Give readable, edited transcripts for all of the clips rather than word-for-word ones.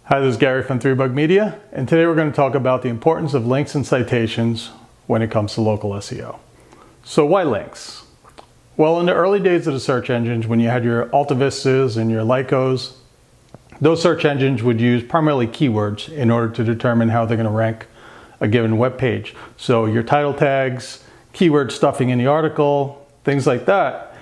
Hi, this is Gary from 3Bug Media, and today we're going to talk about the importance of links and citations when it comes to local SEO. So why links? Well, in the early days of the search engines, when you had your AltaVistas and your Lycos, those search engines would use primarily keywords in order to determine how they're going to rank a given web page. So your title tags, keyword stuffing in the article, things like that.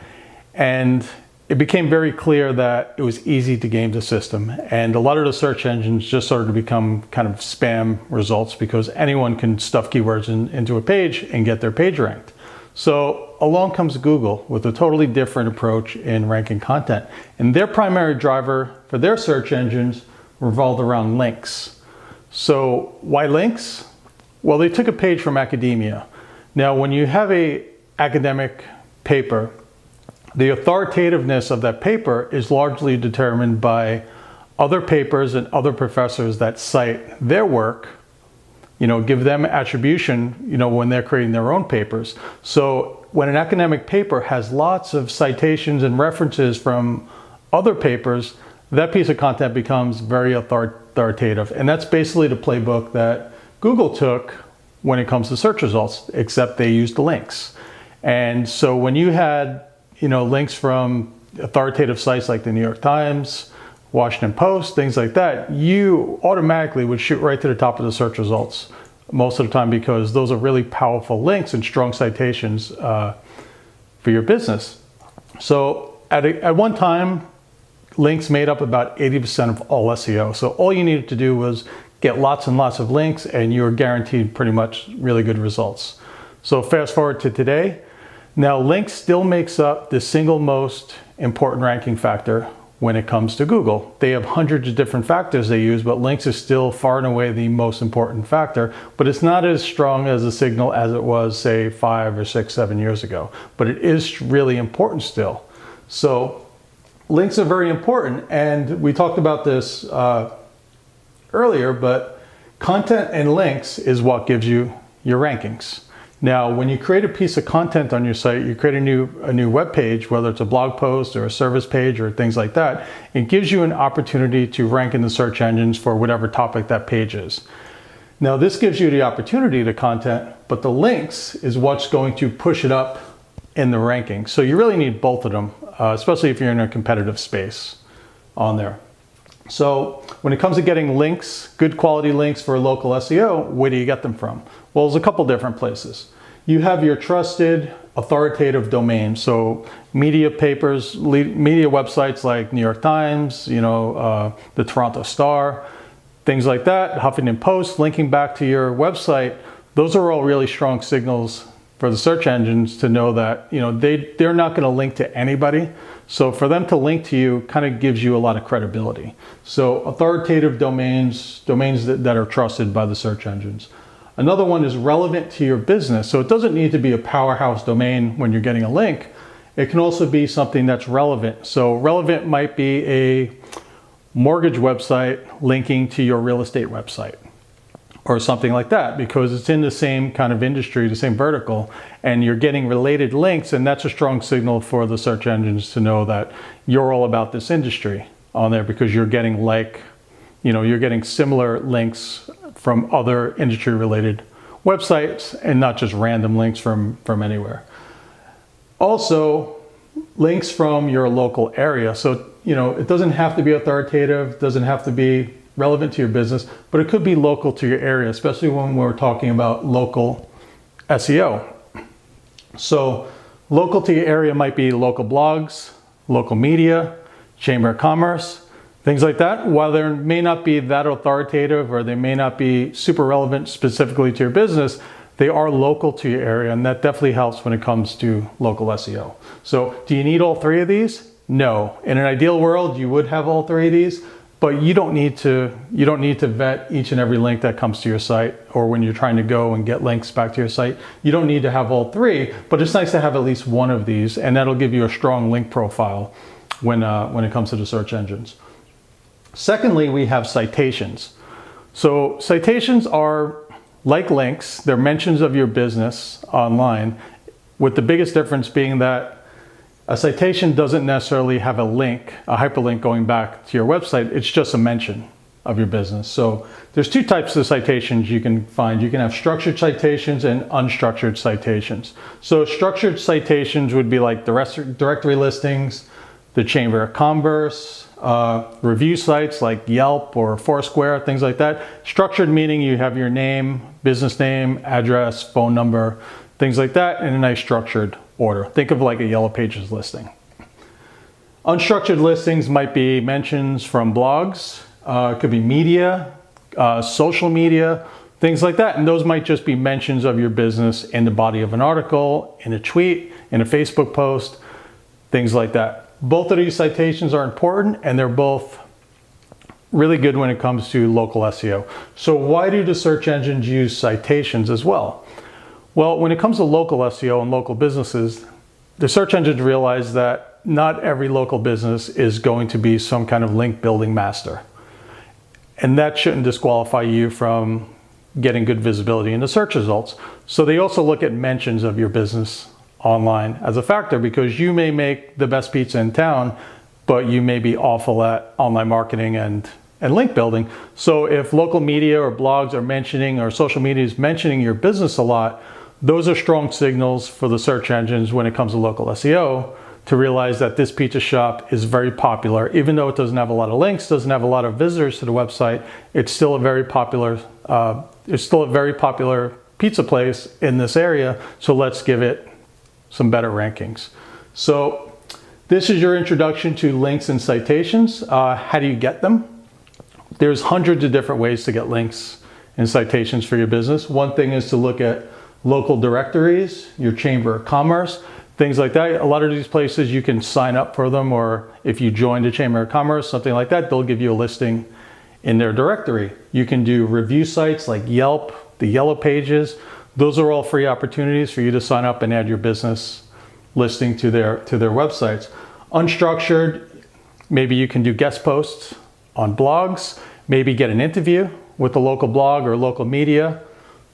And it became very clear that it was easy to game the system, and a lot of the search engines just started to become kind of spam results because anyone can stuff keywords into a page and get their page ranked. So along comes Google with a totally different approach in ranking content, and their primary driver for their search engines revolved around links. So why links? Well, they took a page from academia. Now, when you have an academic paper, the authoritativeness of that paper is largely determined by other papers and other professors that cite their work, give them attribution, when they're creating their own papers. So when an academic paper has lots of citations and references from other papers, that piece of content becomes very authoritative. And that's basically the playbook that Google took when it comes to search results, except they used the links. And so when you had links from authoritative sites like the New York Times, Washington Post, things like that, you automatically would shoot right to the top of the search results most of the time because those are really powerful links and strong citations for your business. So at one time, links made up about 80% of all SEO. So all you needed to do was get lots and lots of links and you were guaranteed pretty much really good results. So fast forward to today. Now, links still makes up the single most important ranking factor when it comes to Google. They have hundreds of different factors they use, but links is still far and away the most important factor, but it's not as strong as a signal as it was, say, 5 or 6, 7 years ago, but it is really important still. So links are very important, and we talked about this earlier, but content and links is what gives you your rankings. Now, when you create a piece of content on your site, you create a new web page, whether it's a blog post or a service page or things like that, it gives you an opportunity to rank in the search engines for whatever topic that page is. Now, this gives you the opportunity to content, but the links is what's going to push it up in the ranking. So you really need both of them, especially if you're in a competitive space on there. So when it comes to getting links, good quality links for local SEO, where do you get them from? Well, there's a couple different places. You have your trusted, authoritative domains. So media papers, media websites like New York Times, the Toronto Star, things like that, Huffington Post, linking back to your website. Those are all really strong signals for the search engines to know that they're not going to link to anybody. So for them to link to you kind of gives you a lot of credibility. So authoritative domains that are trusted by the search engines. Another one is relevant to your business. So it doesn't need to be a powerhouse domain when you're getting a link. It can also be something that's relevant. So relevant might be a mortgage website linking to your real estate website or something like that, because it's in the same kind of industry, the same vertical, and you're getting related links, and that's a strong signal for the search engines to know that you're all about this industry on there because you're getting you're getting similar links from other industry related websites and not just random links from anywhere. Also, links from your local area. So, it doesn't have to be authoritative, doesn't have to be relevant to your business, but it could be local to your area, especially when we're talking about local SEO. So local to your area might be local blogs, local media, chamber of commerce, things like that. While they may not be that authoritative or they may not be super relevant specifically to your business, they are local to your area, and that definitely helps when it comes to local SEO. So do you need all three of these? No. In an ideal world, you would have all three of these, but you don't need to vet each and every link that comes to your site, or when you're trying to go and get links back to your site. You don't need to have all three, but it's nice to have at least one of these, and that'll give you a strong link profile when it comes to the search engines. Secondly, we have citations. So citations are like links, they're mentions of your business online, with the biggest difference being that a citation doesn't necessarily have a link, a hyperlink going back to your website. It's just a mention. of your business. So there's two types of citations you can find. You can have structured citations and unstructured citations. So structured citations would be like the directory listings, the Chamber of Commerce, review sites like Yelp or Foursquare, things like that. Structured meaning you have your name, business name, address, phone number, things like that in a nice structured order. Think of like a Yellow Pages listing. Unstructured listings might be mentions from blogs, it could be media, social media, things like that. And those might just be mentions of your business in the body of an article, in a tweet, in a Facebook post, things like that. Both of these citations are important and they're both really good when it comes to local SEO. So why do the search engines use citations as well? Well, when it comes to local SEO and local businesses, the search engines realize that not every local business is going to be some kind of link building master. And that shouldn't disqualify you from getting good visibility in the search results. So they also look at mentions of your business online as a factor, because you may make the best pizza in town, but you may be awful at online marketing and link building. So if local media or blogs are mentioning, or social media is mentioning your business a lot, those are strong signals for the search engines when it comes to local SEO to realize that this pizza shop is very popular. Even though it doesn't have a lot of links, doesn't have a lot of visitors to the website, it's still a very popular pizza place in this area. So let's give it some better rankings. So this is your introduction to links and citations. How do you get them? There's hundreds of different ways to get links and citations for your business. One thing is to look at local directories, your Chamber of Commerce, things like that. A lot of these places you can sign up for them, or if you join the Chamber of Commerce, something like that, they'll give you a listing in their directory. You can do review sites like Yelp, the Yellow Pages. Those are all free opportunities for you to sign up and add your business listing to their websites. Unstructured, maybe you can do guest posts on blogs, maybe get an interview with a local blog or local media,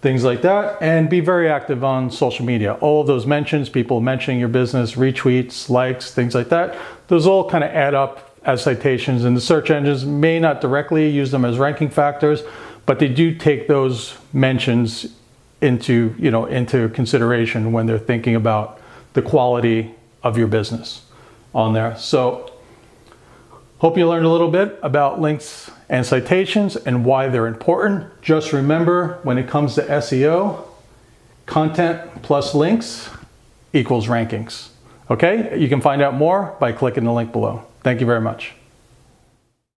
things like that, and be very active on social media. All of those mentions, people mentioning your business, retweets, likes, things like that, those all kind of add up as citations, and the search engines may not directly use them as ranking factors, but they do take those mentions into consideration when they're thinking about the quality of your business on there. So hope you learned a little bit about links and citations and why they're important. Just remember, when it comes to SEO, content plus links equals rankings. Okay? You can find out more by clicking the link below. Thank you very much.